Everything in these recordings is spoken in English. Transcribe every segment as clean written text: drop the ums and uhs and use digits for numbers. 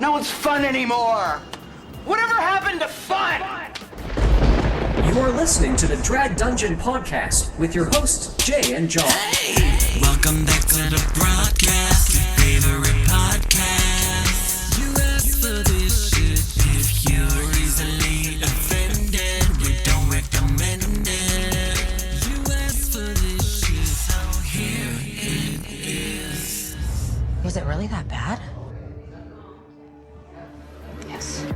No one's fun anymore. Whatever happened to fun? You are listening to the Drag Dungeon Podcast with your hosts, Jay and John. Hey, welcome back to the broadcast, your favorite podcast. You asked for this shit if you're easily offended. We don't recommend it. You asked for this shit, so here it is. Was it really that bad? Yes.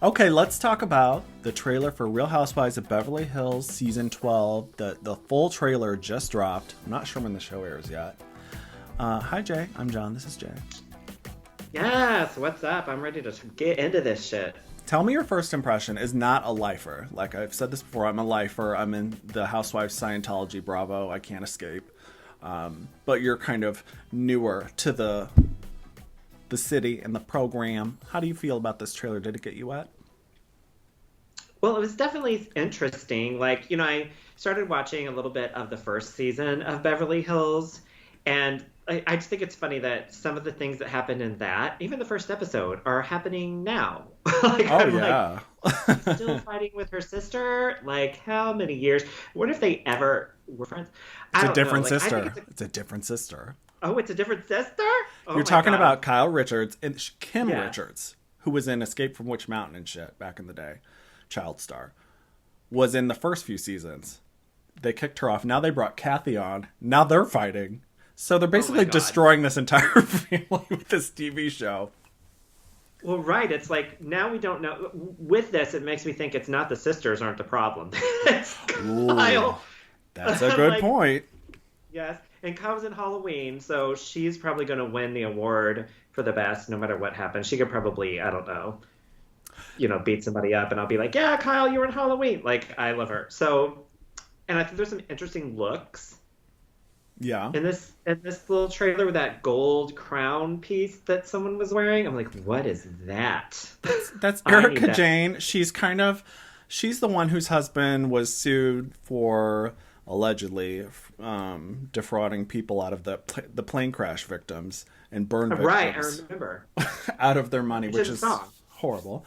Okay, let's talk about the trailer for Real Housewives of Beverly Hills Season 12. The full trailer just dropped. I'm not sure when the show airs yet. Hi, Jay. I'm John. This is Jay. Yes, what's up? I'm ready to get into this shit. Tell me your first impression. Is not a lifer. Like I've said this before, I'm a lifer. I'm in the Housewives Scientology Bravo. I can't escape. But you're kind of newer to the city and the program. How do you feel about this trailer? Did it get you wet? Well, it was definitely interesting. Like, I started watching a little bit of the first season of Beverly Hills, and I just think it's funny that some of the things that happened in that, even the first episode, are happening now. Yeah. Like, still fighting with her sister? Like, how many years? What if they ever were friends? It's a different sister. It's a different sister. Oh, it's a different sister? Oh, You're talking about Kyle Richards and Kim Yeah. Richards, who was in Escape from Witch Mountain and shit back in the day. Child star. Was in the first few seasons. They kicked her off. Now they brought Kathy on. Now they're fighting. So they're basically destroying this entire family with this TV show. Well, right. It's like, now we don't know. With this, it makes me think it's not the sisters aren't the problem. It's Kyle. Ooh, that's a good point. Yes. And Kyle's in Halloween, so she's probably going to win the award for the best no matter what happens. She could probably, I don't know, beat somebody up, and I'll be like, yeah, Kyle, you were in Halloween. Like, I love her. So, and I think there's some interesting looks. Yeah. In this little trailer with that gold crown piece that someone was wearing. I'm like, what is that? That's Erica Jane. She's the one whose husband was sued for allegedly defrauding people out of the plane crash victims and burn victims. Right, I remember. Out of their money, which is horrible.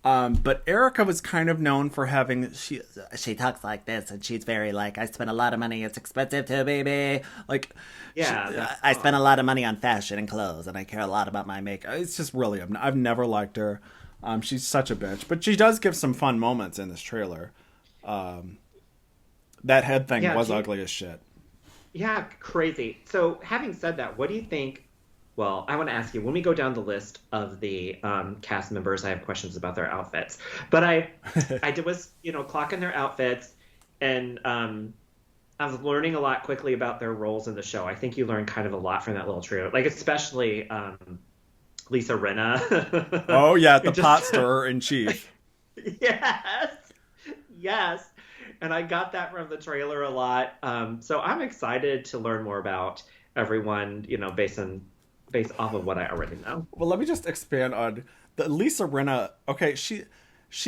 But Erica was kind of known for having, she talks like this, and she's very like, I spent a lot of money, it's expensive too, baby. Like, yeah, I spent a lot of money on fashion and clothes, and I care a lot about my makeup. It's just really, I've never liked her. She's such a bitch, but she does give some fun moments in this trailer. That head thing was ugly as shit. Yeah, crazy. So having said that, what do you think? Well, I want to ask you, when we go down the list of the cast members, I have questions about their outfits. But I was, clocking their outfits, and I was learning a lot quickly about their roles in the show. I think you learned kind of a lot from that little trio, like especially Lisa Rinna. Oh, yeah, the pot stirrer in chief. Yes. And I got that from the trailer a lot. So I'm excited to learn more about everyone, based off of what I already know. Well, let me just expand on the Lisa Rinna. Okay, she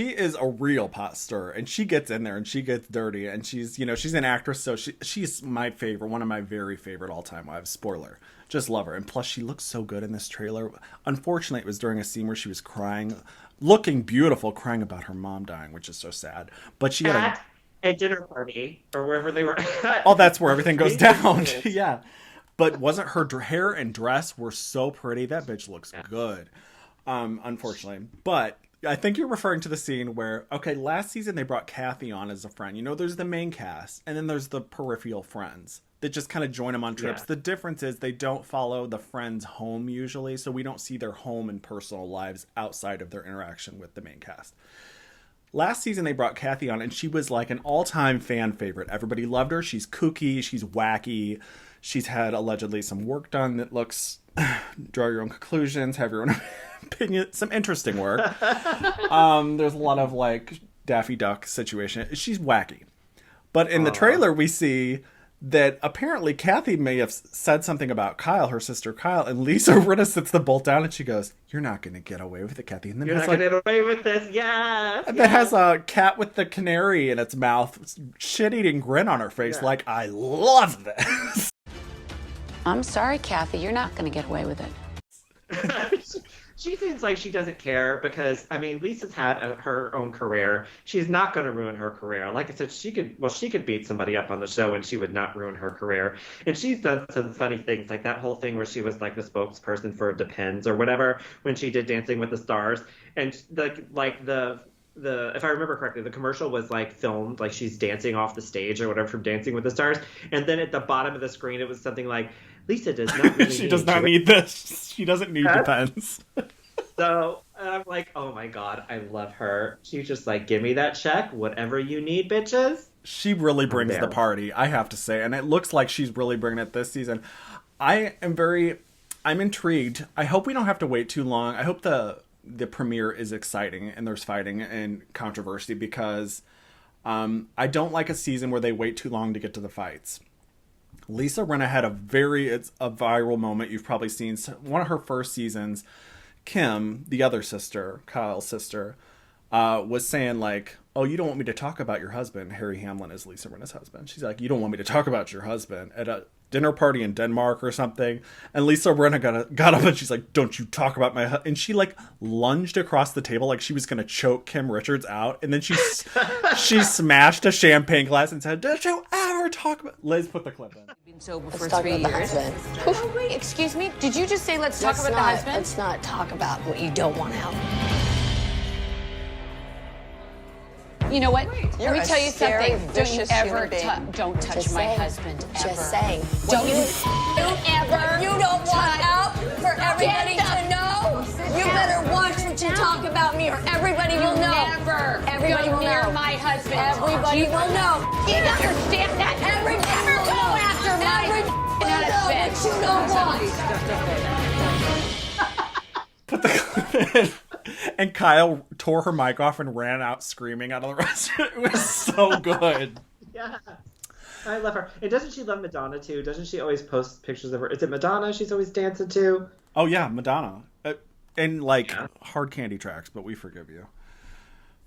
is a real pot stirrer, and she gets in there and she gets dirty, and she's an actress, so she's my favorite, one of my very favorite all-time wives. Spoiler, just love her, and plus she looks so good in this trailer. Unfortunately, it was during a scene where she was crying, looking beautiful, crying about her mom dying, which is so sad. But she had a dinner party or wherever they were. Oh, that's where everything goes down. Yeah. But wasn't her hair and dress were so pretty? That bitch looks good, unfortunately. But I think you're referring to the scene where, last season they brought Kathy on as a friend. There's the main cast, and then there's the peripheral friends that just kind of join them on trips. Yeah. The difference is they don't follow the friends home usually, so we don't see their home and personal lives outside of their interaction with the main cast. Last season, they brought Kathy on, and she was like an all-time fan favorite. Everybody loved her. She's kooky. She's wacky. She's had allegedly some work done that looks, draw your own conclusions, have your own opinion, some interesting work. There's a lot of like Daffy Duck situation. She's wacky. But in the trailer, we see that apparently Kathy may have said something about Kyle, her sister Kyle, and Lisa Rinna sits the bolt down and she goes, "You're not going to get away with it, Kathy." And then you're not going to get away with this, yes. And that has a cat with the canary in its mouth, shit-eating grin on her face, like, I love this. I'm sorry, Kathy, you're not going to get away with it. she seems like she doesn't care because, I mean, Lisa's had her own career. She's not going to ruin her career. Like I said, she could beat somebody up on the show and she would not ruin her career. And she's done some funny things, like that whole thing where she was like the spokesperson for Depends or whatever when she did Dancing with the Stars. And the if I remember correctly, the commercial was like filmed, like she's dancing off the stage or whatever from Dancing with the Stars. And then at the bottom of the screen, it was something like, Lisa does not really she does not need this. She doesn't need Depends. So I'm like, oh my God, I love her. She's just like, give me that check, whatever you need, bitches. She really brings the party, I have to say. And it looks like she's really bringing it this season. I'm intrigued. I hope we don't have to wait too long. I hope the premiere is exciting and there's fighting and controversy because I don't like a season where they wait too long to get to the fights. Lisa Rinna had it's a viral moment you've probably seen. One of her first seasons, Kim, the other sister, Kyle's sister, was saying like, oh, you don't want me to talk about your husband. Harry Hamlin is Lisa Rinna's husband. She's like, you don't want me to talk about your husband at a dinner party in Denmark or something. And Lisa Rinna got up and she's like, don't you talk about my husband. And she like lunged across the table like she was going to choke Kim Richards out. And then she smashed a champagne glass and said, don't you ever talk about... Liz, put the clip in. Been sober for 3 years. Oh, wait, excuse me? Did you just say let's talk about the husband? Let's not talk about what you don't want out. You know what? Let me tell you something. Don't you ever don't touch my husband ever. Just saying. Don't you ever. You don't want out for everybody to know. You better watch what you talk about me, or everybody will know. Never. Everybody will know. My husband. Everybody will know. You understand that? Everybody will go after my husband. But you don't want. Put the clip in. And Kyle tore her mic off and ran out screaming out of the restaurant. It was so good. Yeah. I love her. And doesn't she love Madonna, too? Doesn't she always post pictures of her? Is it Madonna she's always dancing to? Oh, yeah, Madonna. And, hard candy tracks, but we forgive you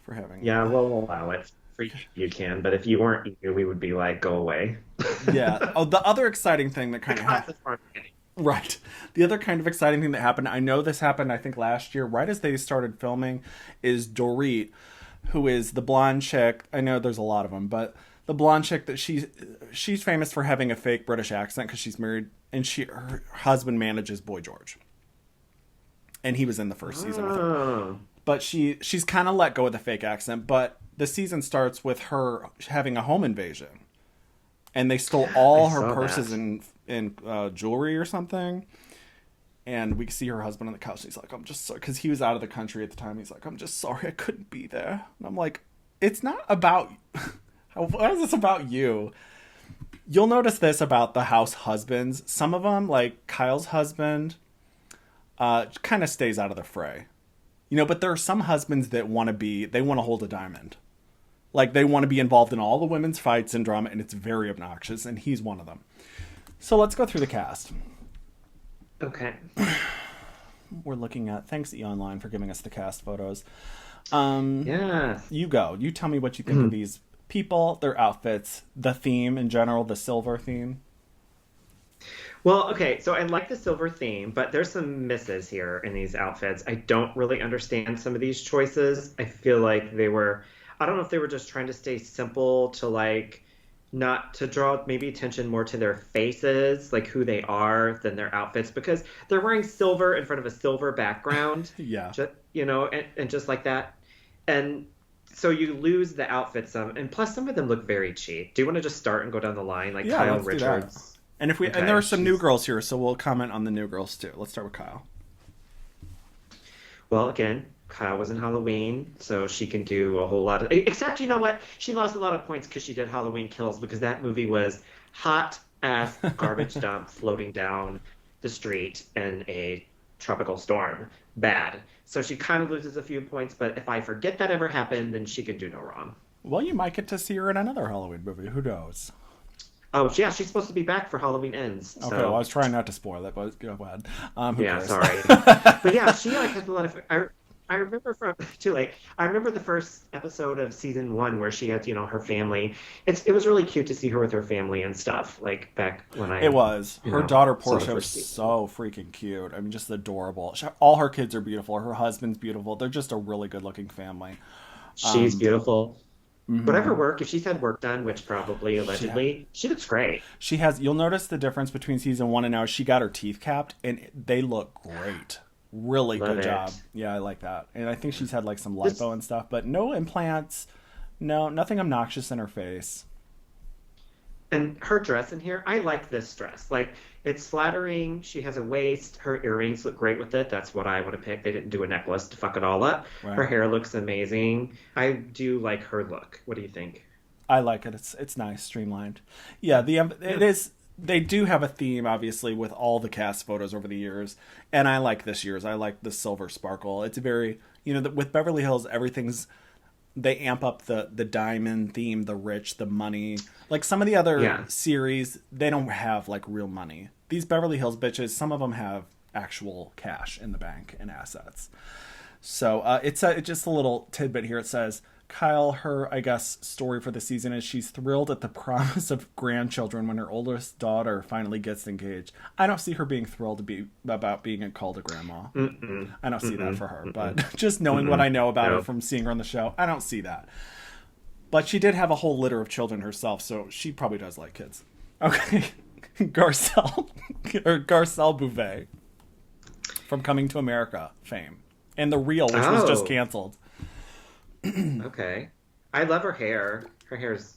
for having... Yeah, we'll allow it. For you can, but if you weren't you, we would be like, go away. Yeah. Oh, the other exciting thing that kind of happened... Right. The other kind of exciting thing that happened, I know this happened, I think, last year, right as they started filming, is Dorit, who is the blonde chick. I know there's a lot of them, but the blonde chick that she's famous for having a fake British accent because she's married, and her husband manages Boy George. And he was in the first season with her. But she's kind of let go of the fake accent, but the season starts with her having a home invasion. And they stole all her purses and jewelry or something. And we see her husband on the couch. And he's like, I'm just sorry. Because he was out of the country at the time. He's like, I'm just sorry I couldn't be there. And I'm like, it's not about... Why is this about you? You'll notice this about the house husbands. Some of them, like Kyle's husband, kind of stays out of the fray. But there are some husbands that want to hold a diamond. Like, they want to be involved in all the women's fights and drama, and it's very obnoxious, and he's one of them. So let's go through the cast. Okay. We're looking at... Thanks, eOnline, for giving us the cast photos. Yeah. You go. You tell me what you think of these people, their outfits, the theme in general, the silver theme. Well, okay, so I like the silver theme, but there's some misses here in these outfits. I don't really understand some of these choices. I feel like I don't know if they were just trying to stay simple to not to draw maybe attention more to their faces, like who they are, than their outfits, because they're wearing silver in front of a silver background. Yeah. And just like that. And so you lose the outfits some, and plus some of them look very cheap. Do you want to just start and go down the line? Like Kyle Richards. And and there are some new girls here, so we'll comment on the new girls too. Let's start with Kyle. Well, again, Kyle was in Halloween, so she can do a whole lot of... Except, you know what? She lost a lot of points because she did Halloween Kills, because that movie was hot-ass garbage dump floating down the street in a tropical storm. Bad. So she kind of loses a few points, but if I forget that ever happened, then she can do no wrong. Well, you might get to see her in another Halloween movie. Who knows? Oh, yeah, she's supposed to be back for Halloween Ends. So. Okay, well, I was trying not to spoil it, but go ahead. Yeah, sorry. But yeah, she has a lot of... I remember from too late. I remember the first episode of season 1 where she had, her family. It was really cute to see her with her family and stuff. Like back when It was. Her daughter saw the Portia was first season. so freaking cute. I mean, just adorable. All her kids are beautiful. Her husband's beautiful. They're just a really good looking family. She's beautiful. Whatever work, if she's had work done, which probably allegedly, she looks great. She has. You'll notice the difference between season 1 and now. She got her teeth capped, and they look great. Really Love good it. job. Yeah, I like that. And I think she's had like some lipo and stuff, but no implants. No, nothing obnoxious in her face. And her dress in here, I like this dress. Like, it's flattering. She has a waist. Her earrings look great with it. That's what I would have picked. They didn't do a necklace to fuck it all up. Right. Her hair looks amazing. I do like her look. What do you think? I like it. It's nice, streamlined. Yeah, it is. They do have a theme, obviously, with all the cast photos over the years, and I like this year's. I like the silver sparkle. It's very, with Beverly Hills, everything's. They amp up the diamond theme, the rich, the money. Like some of the other series, they don't have like real money. These Beverly Hills bitches, some of them have actual cash in the bank and assets. So it's just a little tidbit here. It says, Kyle, her, I guess, story for the season is she's thrilled at the promise of grandchildren when her oldest daughter finally gets engaged. I don't see her being thrilled about being called a grandma. I don't see that for her. But just knowing what I know about her from seeing her on the show, I don't see that. But she did have a whole litter of children herself, so she probably does like kids. Okay. Garcelle Bouvet from Coming to America fame. And The Real, which was just canceled. Okay. I love her hair. Her hair's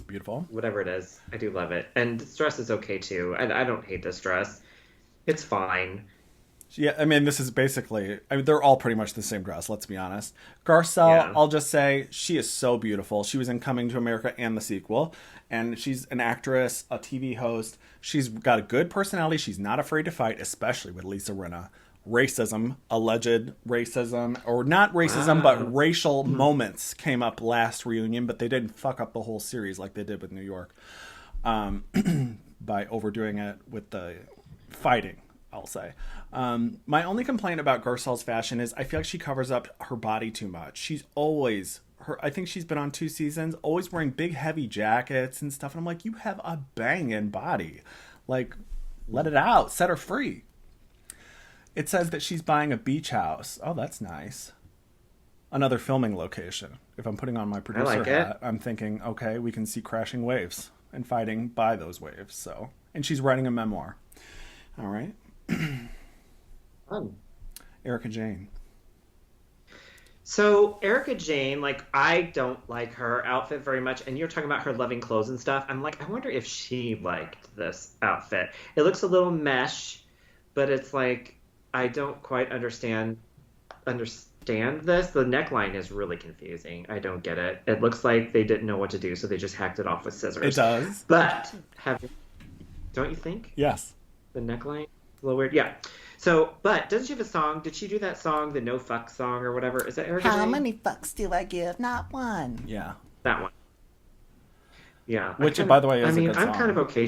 beautiful. Whatever it is, I do love it. And this dress is okay too. I don't hate this dress. It's fine. Yeah, I mean, this is basically... they're all pretty much the same dress, let's be honest. Garcelle, I'll just say, she is so beautiful. She was in Coming to America and the sequel. And she's an actress, a TV host. She's got a good personality. She's not afraid to fight, especially with Lisa Rinna. Racism, alleged racism, or not racism, but racial moments came up last reunion, but they didn't fuck up the whole series like they did with New York by overdoing it with the fighting, I'll say. My only complaint about Garcelle's fashion is I feel like she covers up her body too much. She's always, I think she's been on 2 seasons, always wearing big heavy jackets and stuff. And I'm like, you have a banging body. Like, let it out. Set her free. It says that she's buying a beach house. Oh, that's nice. Another filming location. If I'm putting on my producer hat, I'm thinking, okay, we can see crashing waves and fighting by those waves. So, and she's writing a memoir. All right. Erica Jane. So Erica Jane, like, I don't like her outfit very much. And you're talking about her loving clothes and stuff. I'm like, I wonder if she liked this outfit. It looks a little mesh, but it's like, I don't quite understand this. The neckline is really confusing. I don't get it. It looks like they didn't know what to do, so they just hacked it off with scissors. It does. But don't you think? Yes. The neckline is a little weird. Yeah. So, but doesn't she have a song? Did she do that song, the No Fuck song or whatever? Is that Erica Jane? How many fucks do I give? Not one. Yeah. That one. Yeah. Which, by the way, is a good song. I'm kind of okay.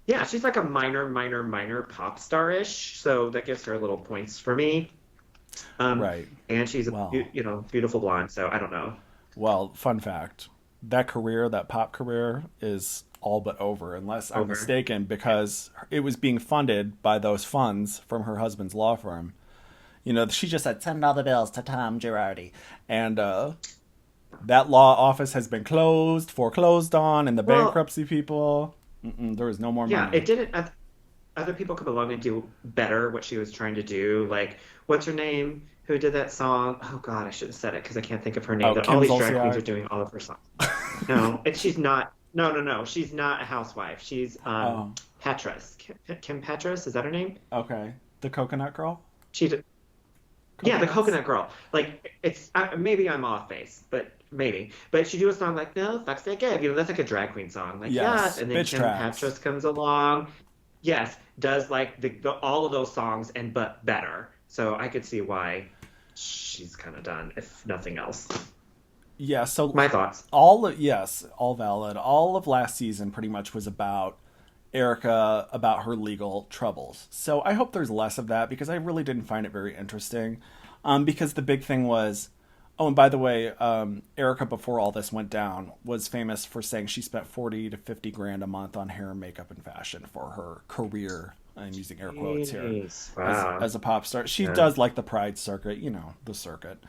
Yeah, she's like a minor pop star-ish, so that gives her little points for me. Right. And she's a beautiful blonde, so I don't know. Well, fun fact, that pop career is all but over, unless I'm mistaken, because it was being funded by those funds from her husband's law firm. She just said $10 bills to Tom Girardi. And that law office has been foreclosed on, and the bankruptcy people... there was no more money. Yeah, it didn't. Other people come along and do better what she was trying to do. Like, what's her name? Who did that song? Oh God, I should have said it because I can't think of her name. All these drag queens are doing all of her songs. No, she's not. No. She's not a housewife. She's Petras. Kim Petras, is that her name? Okay, the Coconut Girl. Yeah, the Coconut Girl. Like, it's maybe I'm off base, but. Maybe. But she do a song like, no, fucks they give. That's like a drag queen song. Like, yes. And then Kim Petras comes along. Yes. Does like all of those songs but better. So I could see why she's kind of done, if nothing else. Yeah, so... My thoughts. All valid. All of last season pretty much was about Erica about her legal troubles. So I hope there's less of that because I really didn't find it very interesting. Because the big thing was, oh, and by the way, Erica, before all this went down, was famous for saying she spent 40 to 50 grand a month on hair and makeup and fashion for her career. I'm using air quotes here. Wow. As a pop star. She does like the Pride circuit, the circuit.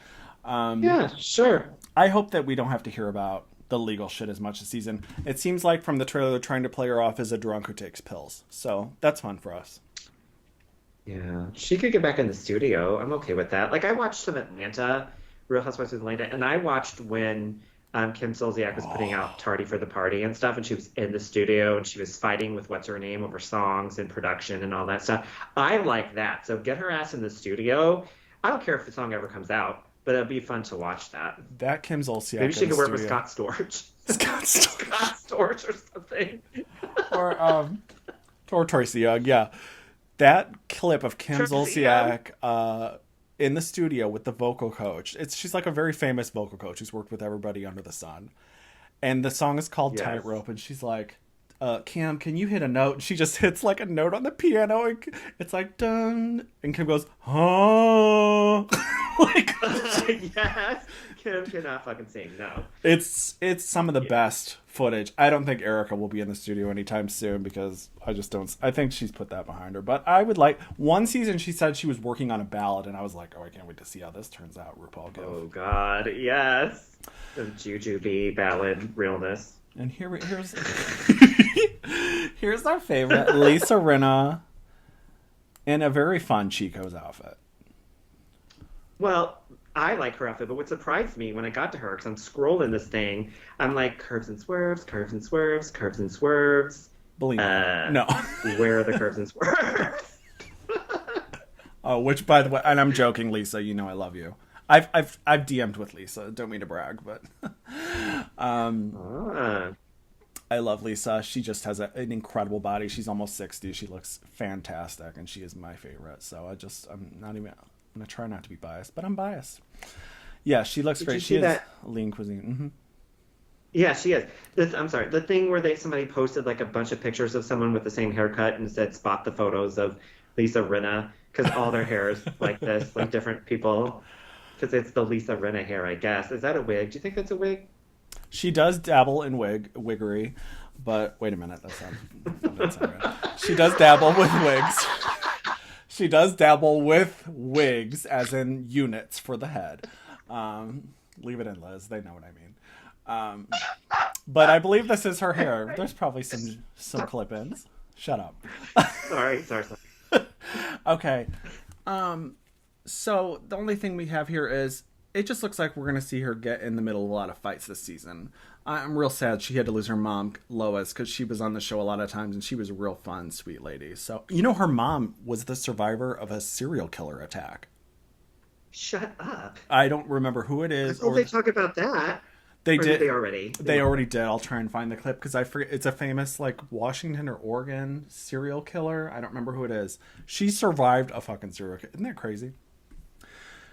Yeah, sure. I hope that we don't have to hear about the legal shit as much this season. It seems like from the trailer they're trying to play her off as a drunk who takes pills. So that's fun for us. Yeah, she could get back in the studio. I'm okay with that. Like, I watched some Atlanta, Real Housewives of Atlanta, and I watched when Kim Zolciak was putting out Tardy for the Party and stuff, and she was in the studio, and she was fighting with what's-her-name over songs and production and all that stuff. I like that. So get her ass in the studio. I don't care if the song ever comes out, but it'd be fun to watch that. That Kim Zolciak. Maybe she could work with Scott Storch. Scott Storch or something. or Tracy Young, yeah. That clip of Kim Zolciak in the studio with the vocal coach. She's like a very famous vocal coach who's worked with everybody under the sun. And the song is called Tightrope, and she's like, Kim, can you hit a note? And she just hits like a note on the piano, and it's like, dun. And Kim goes, huh? Yes. Kim cannot fucking sing, no. It's some of the best footage. I don't think Erica will be in the studio anytime soon because I think she's put that behind her. But I would like, one season she said she was working on a ballad, and I was like, oh, I can't wait to see how this turns out, RuPaul. Oh, God, yes. The Jujubee ballad realness. And here's here's our favorite, Lisa Rinna, in a very fun Chico's outfit. Well, I like her outfit, but what surprised me when I got to her, because I'm scrolling this thing, I'm like, curves and swerves, curves and swerves, curves and swerves. Believe me. No. Where are the curves and swerves? Oh, which, by the way, and I'm joking, Lisa, I love you. I've DM'd with Lisa. Don't mean to brag, but I love Lisa. She just has an incredible body. She's almost 60. She looks fantastic, and she is my favorite. So I'm gonna try not to be biased, but I'm biased. Yeah, she looks great. She is lean cuisine. Mm-hmm. Yeah, she is. I'm sorry. The thing where somebody posted like a bunch of pictures of someone with the same haircut and said spot the photos of Lisa Rinna because all their hair is like this, like different people. Because it's the Lisa Rinna hair, I guess. Is that a wig? Do you think that's a wig? She does dabble in wiggery, but wait a minute, that's not right. She does dabble with wigs. She does dabble with wigs, as in units for the head. Leave it in, Liz. They know what I mean. But I believe this is her hair. There's probably some clip-ins. Shut up. Sorry. Okay. So the only thing we have here is it just looks like we're going to see her get in the middle of a lot of fights this season. I'm real sad she had to lose her mom, Lois, because she was on the show a lot of times, and she was a real fun, sweet lady. So, her mom was the survivor of a serial killer attack. Shut up. I don't remember who it is. They talk about that. They did. They already? They already did. I'll try and find the clip because I forget. It's a famous Washington or Oregon serial killer. I don't remember who it is. She survived a fucking serial killer. Isn't that crazy?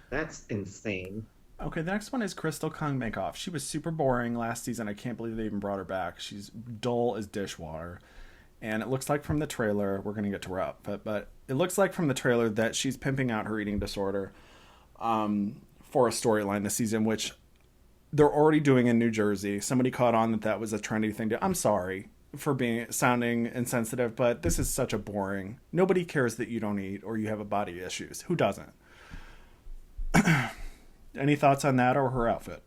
That's insane. Okay, the next one is Crystal Kung Makeoff. She was super boring last season. I can't believe they even brought her back. She's dull as dishwater. And it looks like from the trailer, we're going to get to her outfit, but it looks like from the trailer that she's pimping out her eating disorder for a storyline this season, which they're already doing in New Jersey. Somebody caught on that was a trendy thing to... I'm sorry for sounding insensitive, but this is such a boring... Nobody cares that you don't eat or you have a body issues. Who doesn't? Any thoughts on that or her outfit?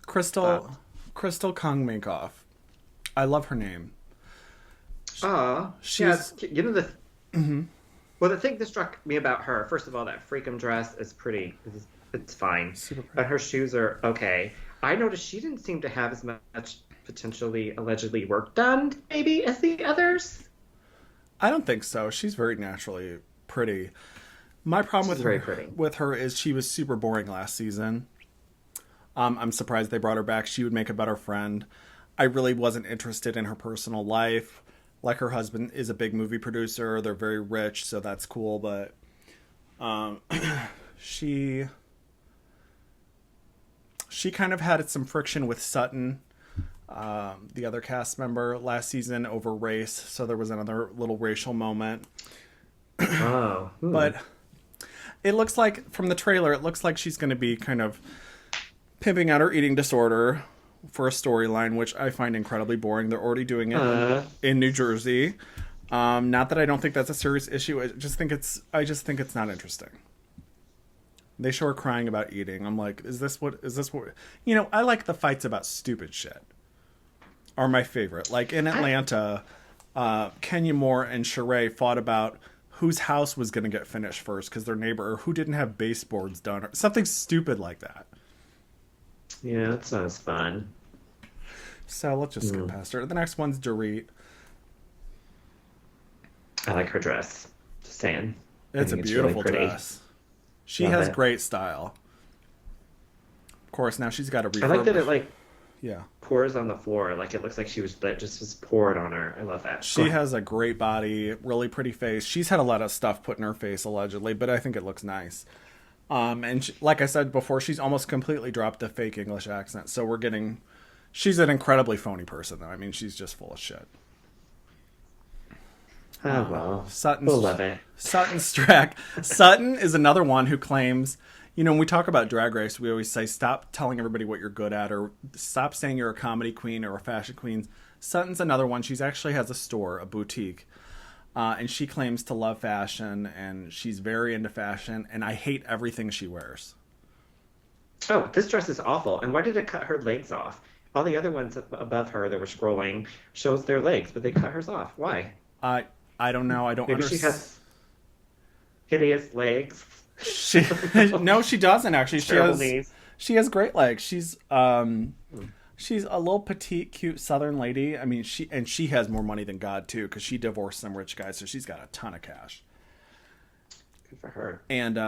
Crystal Kung Makeoff. I love her name. She's Well, the thing that struck me about her, first of all, that freakum dress is pretty. It's fine, but her shoes are okay. I noticed she didn't seem to have as much potentially allegedly work done, maybe, as the others. I don't think so. She's very naturally pretty. My problem with her is she was super boring last season. I'm surprised they brought her back. She would make a better friend. I really wasn't interested in her personal life. Like, her husband is a big movie producer. They're very rich, so that's cool. But she kind of had some friction with Sutton the other cast member last season over race. So there was another little racial moment. Oh. But it looks like, from the trailer, it looks like she's going to be kind of pimping out her eating disorder for a storyline, which I find incredibly boring. They're already doing it in New Jersey. Not that I don't think that's a serious issue. I just think it's not interesting. They show her crying about eating. I'm like, is this what, I like the fights about stupid shit are my favorite. Like in Atlanta, Kenya Moore and Sheree fought about whose house was going to get finished first because their neighbor, or who didn't have baseboards done, or something stupid like that. Yeah, that sounds fun. So let's just skip past her. The next one's Dorit. I like her dress. Just saying. It's a beautiful dress. She has great style. Of course, now she's got a refurb. I like that it pours on the floor. Like it looks like she was poured on her. I love that. She has a great body, really pretty face. She's had a lot of stuff put in her face allegedly, but I think it looks nice. And like I said before, she's almost completely dropped the fake English accent. So she's an incredibly phony person though. I mean, she's just full of shit. Oh, well. We'll love it. Sutton Strack. Sutton is another one who claims, when we talk about Drag Race, we always say, stop telling everybody what you're good at, or stop saying you're a comedy queen or a fashion queen. Sutton's another one. She actually has a store, a boutique, and she claims to love fashion, and she's very into fashion, and I hate everything she wears. Oh, this dress is awful. And why did it cut her legs off? All the other ones above her that were scrolling shows their legs, but they cut hers off. Why? I don't know. I don't understand. Maybe she has hideous legs. No, she doesn't actually. Knees. She has great legs. She's a little petite, cute Southern lady. I mean, she has more money than God too, because she divorced some rich guy, so she's got a ton of cash. Good for her. And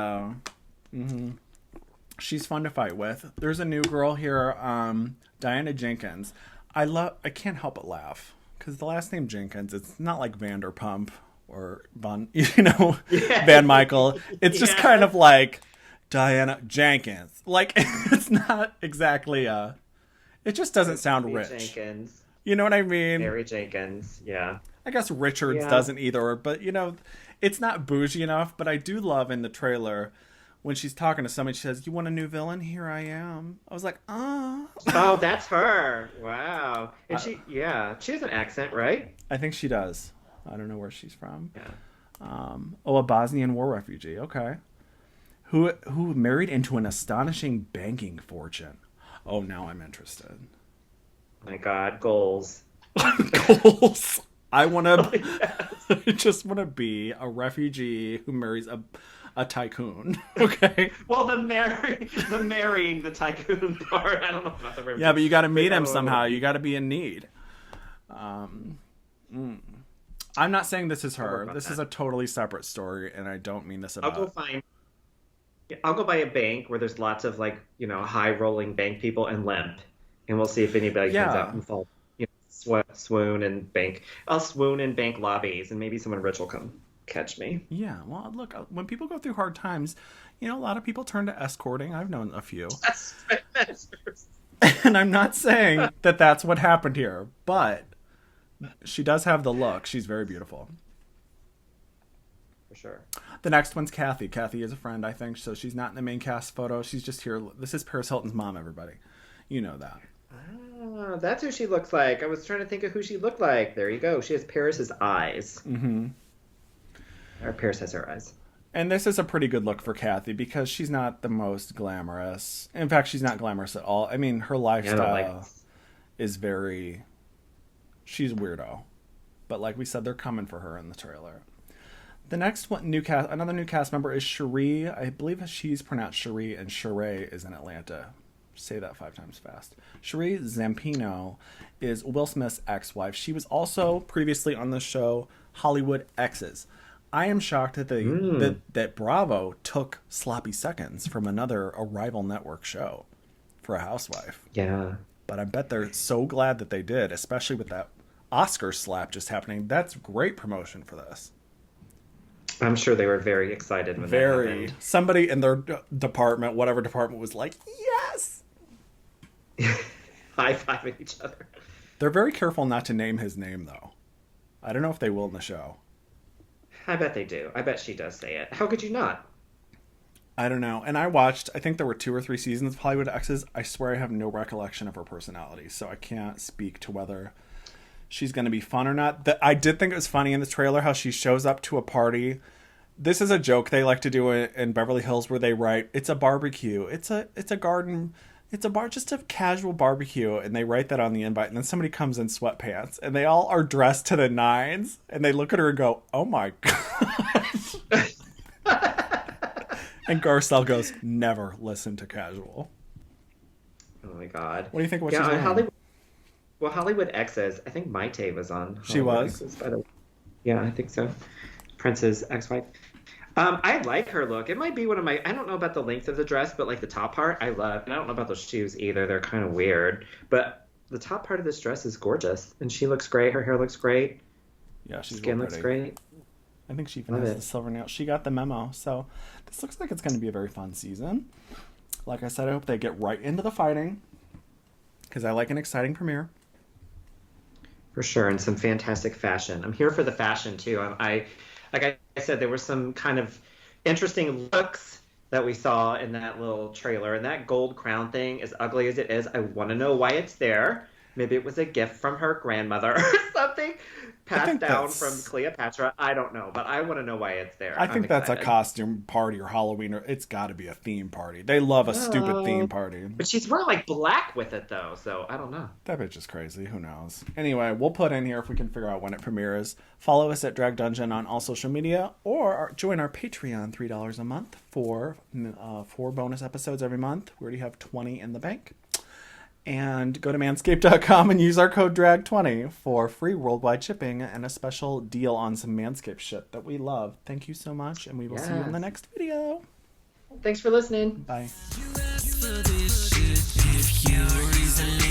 she's fun to fight with. There's a new girl here, Diana Jenkins. I can't help but laugh. Because the last name Jenkins, it's not like Vanderpump or Van Michael. It's just kind of like Diana Jenkins. Like, it's not exactly it just doesn't sound rich. Jenkins. You know what I mean? Mary Jenkins, yeah. I guess Richards doesn't either, but it's not bougie enough. But I do love in the trailer when she's talking to somebody, she says, "You want a new villain? Here I am." I was like, "Ah." Oh, that's her. Wow. And she has an accent, right? I think she does. I don't know where she's from. Yeah. A Bosnian war refugee. Okay. Who married into an astonishing banking fortune. Oh, now I'm interested. My God, goals. Goals. I just want to be a refugee who marries a tycoon. Okay. Well, the marrying the tycoon part. I don't know about the refugee. Yeah, but you got to meet him somehow. You got to be in need. I'm not saying this is her. This is a totally separate story, and I don't mean this about. I'll go by a bank where there's lots of high rolling bank people and limp, and we'll see if anybody comes out and fall. Swoon and bank. I'll swoon in bank lobbies, and maybe someone rich will come catch me. Yeah, well, look, when people go through hard times, a lot of people turn to escorting. I've known a few. And I'm not saying that that's what happened here, but she does have the look. She's very beautiful. For sure. The next one's Kathy. Kathy is a friend, I think, so she's not in the main cast photo. She's just here. This is Paris Hilton's mom, everybody. You know that. Ah, that's who she looks like. I was trying to think of who she looked like. There you go. She has Paris's eyes. Mm-hmm. Or Paris has her eyes. And this is a pretty good look for Kathy because she's not the most glamorous. In fact, she's not glamorous at all. I mean, her lifestyle is very... She's weirdo. But like we said, they're coming for her in the trailer. The next one, another new cast member is Cherie. I believe she's pronounced Cherie, and Sheree is in Atlanta. Say that 5 times fast. Cherie Zampino is Will Smith's ex-wife. She was also previously on the show Hollywood Exes. I am shocked that that Bravo took sloppy seconds from a rival network show for a housewife. Yeah. But I bet they're so glad that they did, especially with that Oscar slap just happening. That's great promotion for this. I'm sure they were very excited when that happened. Somebody in their department, whatever department, was like, yes! High-fiving each other. They're very careful not to name his name, though. I don't know if they will in the show. I bet they do. I bet she does say it. How could you not? I don't know. And I watched, I think there were 2 or 3 seasons of Hollywood Exes. I swear I have no recollection of her personality, so I can't speak to whether she's going to be fun or not. I did think it was funny in the trailer how she shows up to a party. This is a joke they like to do in Beverly Hills where they write, it's a barbecue. It's a garden. It's a bar, just a casual barbecue. And they write that on the invite. And then somebody comes in sweatpants and they all are dressed to the nines. And they look at her and go, oh my God. And Garcelle goes, never listen to casual. Oh my God. What do you think of what yeah, she's doing? Hollywood Exes. I think Maite was on Hollywood She was? Exes, by the way. Yeah, I think so. Prince's ex-wife. I like her look. It might be one of my... I don't know about the length of the dress, but like the top part, I love. And I don't know about those shoes either. They're kind of weird. But the top part of this dress is gorgeous. And she looks great. Her hair looks great. Yeah, she's Skin real looks pretty. great. I think she even Love has it. the silver nail. She got the memo. So this looks like it's going to be a very fun season. Like I said, I hope they get right into the fighting. Because I like an exciting premiere. For sure, and some fantastic fashion. I'm here for the fashion too. Like I said, there were some kind of interesting looks that we saw in that little trailer, and that gold crown thing, as ugly as it is, I want to know why it's there. Maybe it was a gift from her grandmother or something, passed down from Cleopatra. I don't know, but I want to know why it's there. I think that's a costume party or Halloween, or it's got to be a theme party. They love a stupid theme party. But she's wearing like black with it though, so I don't know. That bitch is crazy. Who knows? Anyway, we'll put in here if we can figure out when it premieres. Follow us at Drag Dungeon on all social media, or join our Patreon, $3 a month for 4 bonus episodes every month. We already have 20 in the bank. And go to manscaped.com and use our code DRAG20 for free worldwide shipping and a special deal on some Manscaped shit that we love. Thank you so much, and we will see you in the next video. Thanks for listening. Bye. You asked for this shit if you're easily